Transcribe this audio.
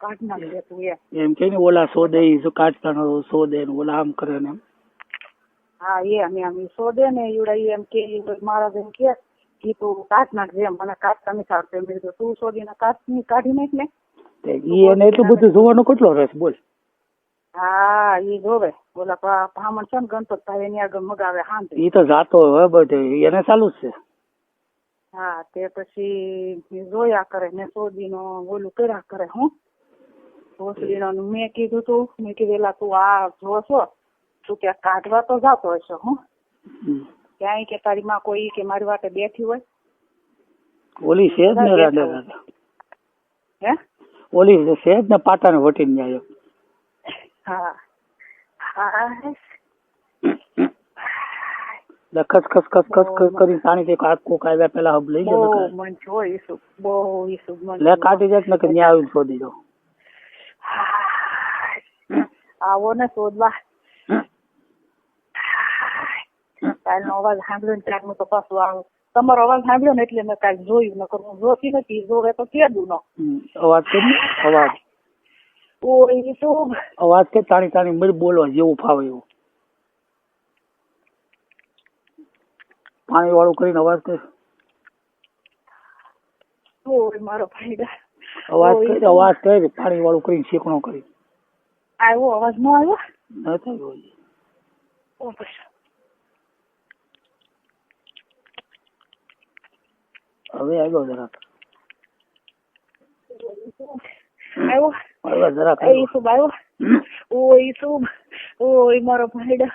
કાઢ નાખજે તું એમ કે ને ઓલા સોદે ઈ કાઢતા સોદે ને ઓલા આમ કરે ને એમ. હા એમ શોધે ને ઈવડા એમ કે મારા બેન કે તું કાઢ નાખજે એમ મને કાઢતા નથી આવડતું. મેં કીધું તું શોધીને કાઢી નાખ ને. ઈ એને એટલું બધું જોવાનો કેટલો રસ બોલ. હા ઈ જોવે ઓલા બ્રાહ્મણ છે ને ગણપતભાઈ એની આગળ મગાવે શાંતિ. ઈ તો જાતો હોય બધે એને ચાલુ જ છે. હા તે પછી જોયા કરે ને શોધીનો ઓલું કર્યા કરે. હું ભોસડીનો મેં કીધું એલા તું આ જો છો તું ક્યાં કાઢવા તો જાતો હશે. હું ક્યાંય કે તારી માં કોઈ કે મારી વાટે બેઠી હોય ઓલી છે જ ને રાડે રાડે. હે ઓલી છે જ ને પાટાને વટીને જાય. હા હા ખસ ખસ ખસ ખસ કરી પાણી તે કોક આવ્યા પેલા હબ લઈ ગયો. બહુ મન જોઈશું બહુ ઈસુ મન લે કાઢી જાય ને કે ન્યા આવીને શોધી દો. આવો ને શોધવા. કાલનો અવાજ સાંભળ્યો ને ત્યારનું તો પાછું આવું તમારો અવાજ સાંભળ્યો ને એટલે મેં કાલ જોયું. નકર હું જોતી નથી. જોવે તો કેદું નો અવાજ કે અવાજ ઓય શું અવાજ કે તાણી તાણી મળી બોલવા જેવું ફાવે એવું. પાણી વાળું કરીને અવાજ કરે. ઓય મારો ભાઈ અવાજ કરે પાણી વાળું કરીને શેકણો કરી. આવ્યો અવાજ નો આવ્યો નથી. હવે આવ્યો જરાક. આવ્યો જરાક આવ્યો ઓય મારો ભાઈ